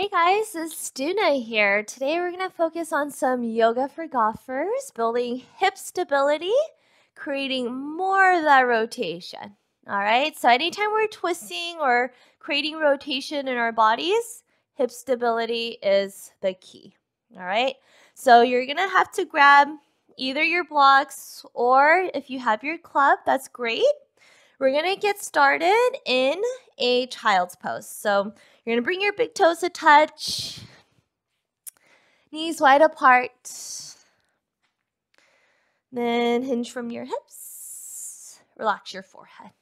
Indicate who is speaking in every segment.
Speaker 1: Hey guys, it's Doona here. Today we're going to focus on some yoga for golfers, building hip stability, creating more of that rotation. All right, so anytime we're twisting or creating rotation in our bodies, hip stability is the key. All right, so you're going to have to grab either your blocks or if you have your club, that's great. We're going to get started in a child's pose. So you're going to bring your big toes to touch, knees wide apart. Then hinge from your hips. Relax your forehead.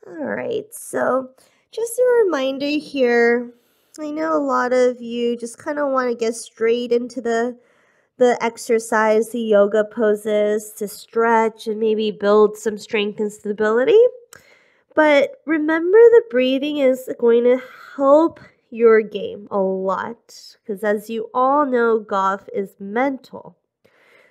Speaker 1: All right, so just a reminder here. I know a lot of you just kind of want to get straight into the exercise, the yoga poses to stretch and maybe build some strength and stability. But remember, the breathing is going to help your game a lot because, as you all know, golf is mental.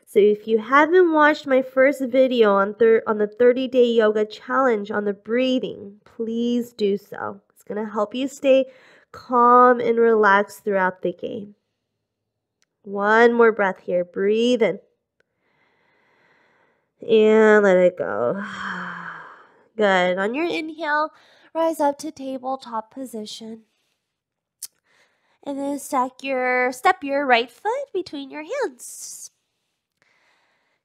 Speaker 1: So if you haven't watched my first video on the 30-day yoga challenge on the breathing, please do so. It's going to help you stay calm and relaxed throughout the game. One more breath here. Breathe in. And let it go. Good. On your inhale, rise up to tabletop position. And then step your right foot between your hands.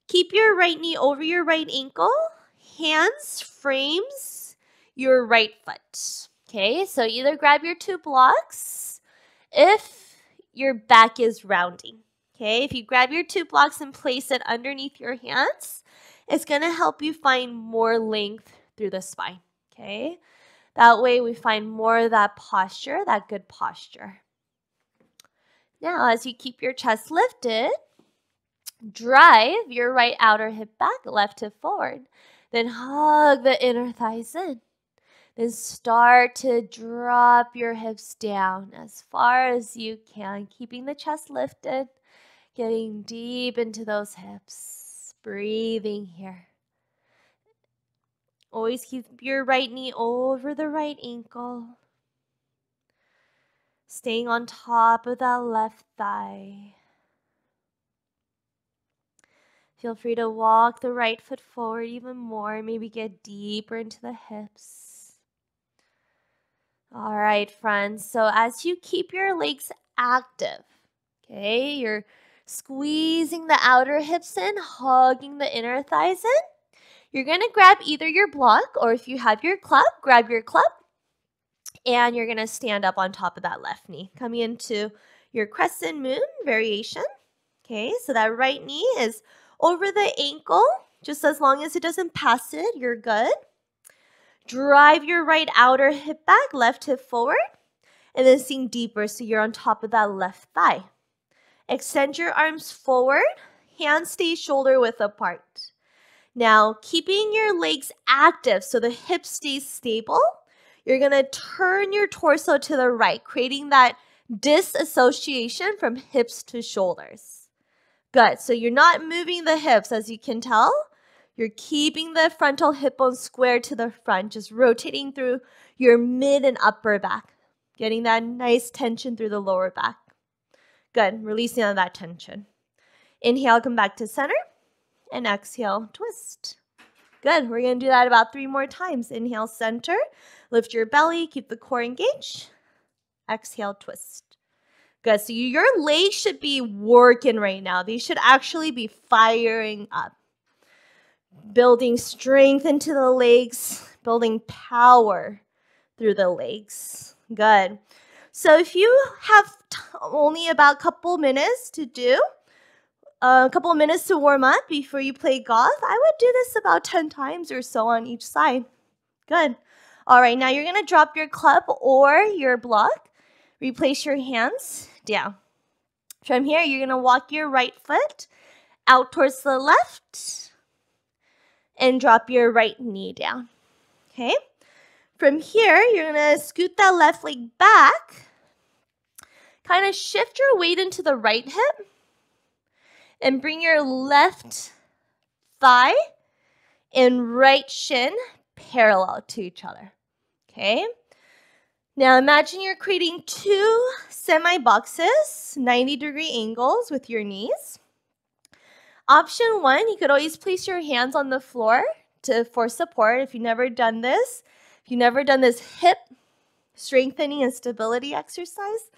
Speaker 1: Keep your right knee over your right ankle. Hands frames your right foot. Okay, so either grab your two blocks if your back is rounding. Okay, if you grab your two blocks and place it underneath your hands, it's going to help you find more length through the spine. Okay, that way we find more of that posture, that good posture. Now, as you keep your chest lifted, drive your right outer hip back, left hip forward. Then hug the inner thighs in. Then start to drop your hips down as far as you can, keeping the chest lifted, getting deep into those hips, breathing here. Always keep your right knee over the right ankle, staying on top of that left thigh. Feel free to walk the right foot forward even more, maybe get deeper into the hips. All right, friends, so as you keep your legs active, okay, you're squeezing the outer hips in, hugging the inner thighs in. You're going to grab either your block or if you have your club, grab your club. And you're going to stand up on top of that left knee, coming into your crescent moon variation. Okay, so that right knee is over the ankle. Just as long as it doesn't pass it, you're good. Drive your right outer hip back, left hip forward, and then sink deeper so you're on top of that left thigh. Extend your arms forward, hands stay shoulder width apart. Now, keeping your legs active so the hips stay stable, you're going to turn your torso to the right, creating that disassociation from hips to shoulders. Good. So you're not moving the hips, as you can tell. You're keeping the frontal hip bone square to the front, just rotating through your mid and upper back, getting that nice tension through the lower back. Good. Releasing all that tension. Inhale, come back to center, and exhale, twist. Good. We're going to do that about 3 more times. Inhale, center. Lift your belly. Keep the core engaged. Exhale, twist. Good. So your legs should be working right now. They should actually be firing up. Building strength into the legs. Building power through the legs. Good. So if you have only about a couple minutes to do, a couple of minutes to warm up before you play golf, I would do this about 10 times or so on each side. Good. All right, now you're going to drop your club or your block. Replace your hands down. From here, you're going to walk your right foot out towards the left and drop your right knee down. Okay. From here, you're going to scoot that left leg back. Kind of shift your weight into the right hip. And bring your left thigh and right shin parallel to each other. Okay? Now imagine you're creating two semi-boxes, 90-degree angles with your knees. Option 1, you could always place your hands on the floor for support if you've never done this. If you've never done this hip strengthening and stability exercise,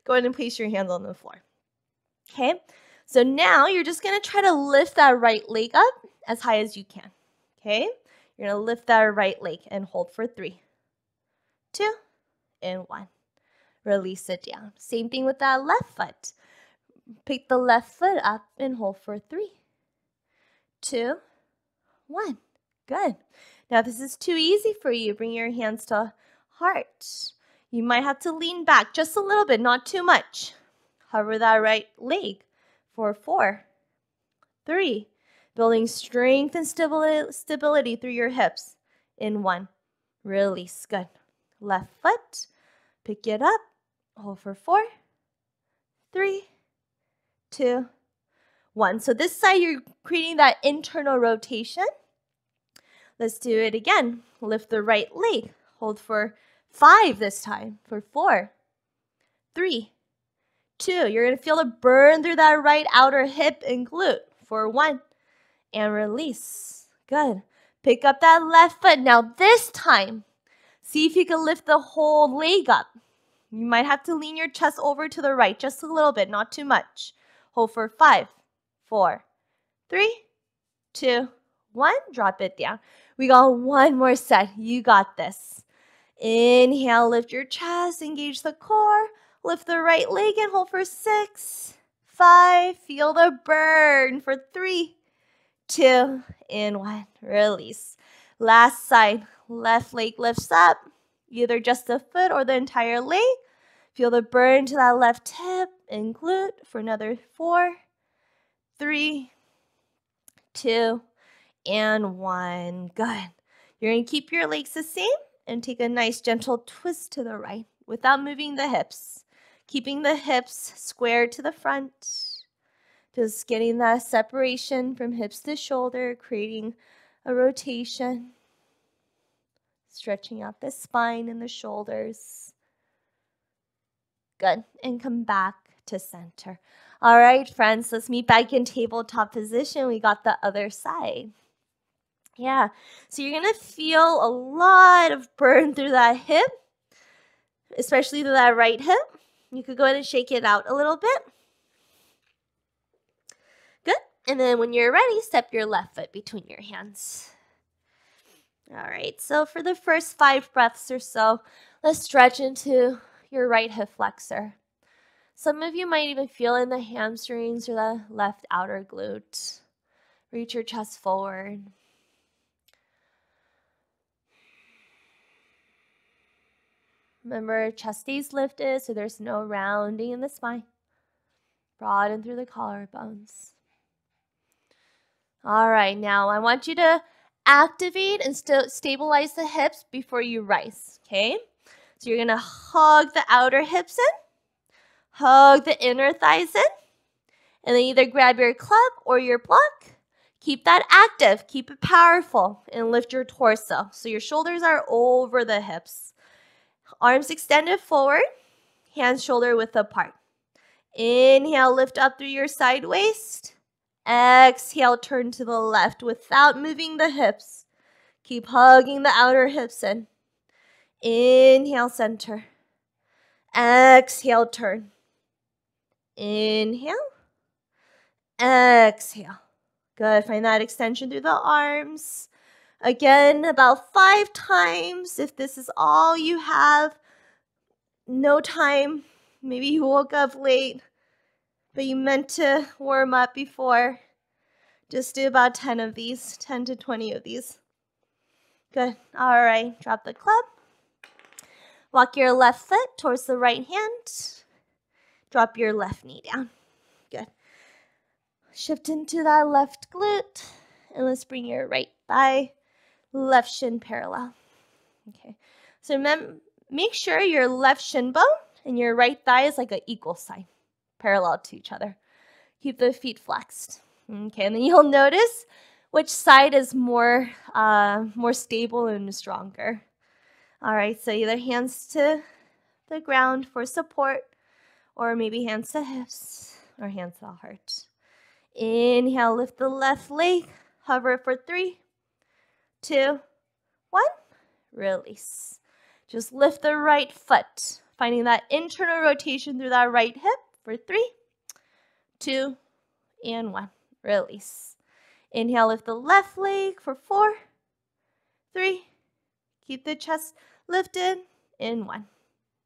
Speaker 1: go ahead and place your hands on the floor. Okay, so now you're just going to try to lift that right leg up as high as you can. Okay, you're going to lift that right leg and hold for 3, 2, and 1. Release it down. Same thing with that left foot. Pick the left foot up and hold for 3, 2, 1. Good. Now, if this is too easy for you, bring your hands to heart. You might have to lean back just a little bit, not too much. Hover that right leg for 4, 3. Building strength and stability through your hips. In 1. Release. Good. Left foot. Pick it up. Hold for 4, 3, 2, 1. So this side, you're creating that internal rotation. Let's do it again. Lift the right leg. Hold for 5 this time. For 4, 3, 2. You're going to feel the burn through that right outer hip and glute. For 1. And release. Good. Pick up that left foot. Now this time, see if you can lift the whole leg up. You might have to lean your chest over to the right just a little bit, not too much. Hold for 5, 4, 3, 2, 1. Drop it down. We got one more set. You got this. Inhale, lift your chest, engage the core. Lift the right leg and hold for 6, 5. Feel the burn for 3, 2, and 1. Release. Last side. Left leg lifts up. Either just the foot or the entire leg. Feel the burn to that left hip and glute for another 4, 3, 2, and 1. Good. You're going to keep your legs the same and take a nice gentle twist to the right without moving the hips. Keeping the hips squared to the front. Just getting that separation from hips to shoulder, creating a rotation. Stretching out the spine and the shoulders. Good. And come back to center. All right, friends, let's meet back in tabletop position. We got the other side. Yeah. So you're going to feel a lot of burn through that hip, especially through that right hip. You could go ahead and shake it out a little bit. Good. And then when you're ready, step your left foot between your hands. All right, so for the first 5 breaths or so, let's stretch into your right hip flexor. Some of you might even feel in the hamstrings or the left outer glute. Reach your chest forward. Remember, chest stays lifted, so there's no rounding in the spine. Broaden through the collarbones. All right, now I want you to activate and stabilize the hips before you rise, okay? So you're going to hug the outer hips in, hug the inner thighs in, and then either grab your club or your block. Keep that active, keep it powerful, and lift your torso. So your shoulders are over the hips. Arms extended forward, hands shoulder width apart. Inhale, lift up through your side waist. Exhale, turn to the left without moving the hips. Keep hugging the outer hips in. Inhale, center. Exhale, turn. Inhale. Exhale. Good. Find that extension through the arms. Again, about 5 times. If this is all you have, no time. Maybe you woke up late, but you meant to warm up before. Just do about 10 of these, 10 to 20 of these. Good. All right. Drop the club. Walk your left foot towards the right hand. Drop your left knee down. Good. Shift into that left glute. And let's bring your right thigh, left shin parallel. Okay. So make sure your left shin bone and your right thigh is like an equal sign, parallel to each other. Keep the feet flexed. Okay, and then you'll notice which side is more stable and stronger. All right, so either hands to the ground for support, or maybe hands to hips or hands to the heart. Inhale, lift the left leg, hover for 3, 2, 1, release. Just lift the right foot, finding that internal rotation through that right hip for 3, 2, and 1, release. Inhale, lift the left leg for 4, 3, keep the chest lifted, in 1,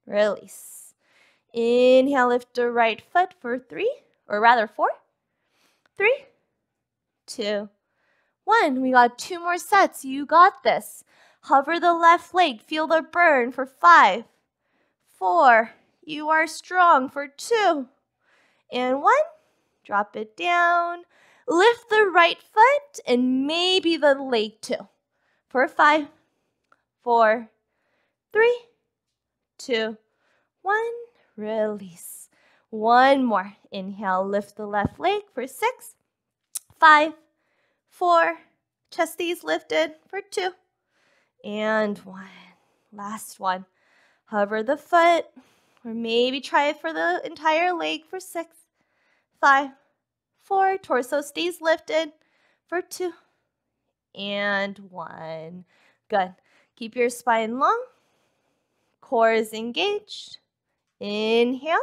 Speaker 1: release. Inhale, lift the right foot for 3, or rather 4, 3, 2, 1. We got 2 more sets. You got this. Hover the left leg. Feel the burn for 5, 4. You are strong for 2, and 1. Drop it down. Lift the right foot and maybe the leg too. For 5, 4, 3, 2, 1. Release. One more. Inhale, lift the left leg for 6, 5, 4. Chest stays lifted for 2, and 1. Last one. Hover the foot, or maybe try it for the entire leg for 6, 5, 4. Torso stays lifted for 2, and 1. Good. Keep your spine long. Core is engaged. Inhale.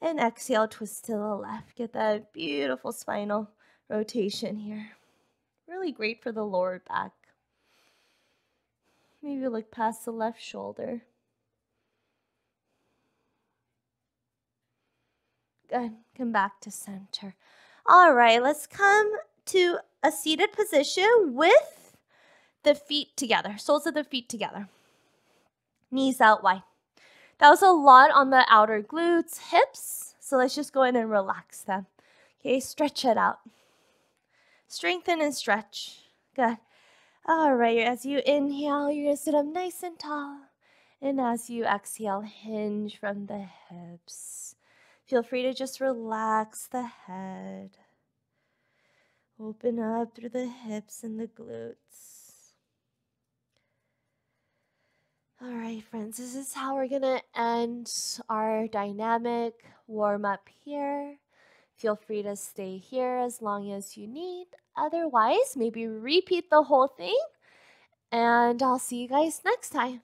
Speaker 1: And exhale, twist to the left. Get that beautiful spinal rotation here. Really great for the lower back. Maybe look past the left shoulder. Good. Come back to center. All right, let's come to a seated position with the feet together, soles of the feet together. Knees out wide. That was a lot on the outer glutes, hips. So let's just go in and relax them. Okay, stretch it out. Strengthen and stretch. Good. All right, as you inhale, you're going to sit up nice and tall. And as you exhale, hinge from the hips. Feel free to just relax the head. Open up through the hips and the glutes. All right, friends, this is how we're going to end our dynamic warm-up here. Feel free to stay here as long as you need. Otherwise, maybe repeat the whole thing, and I'll see you guys next time.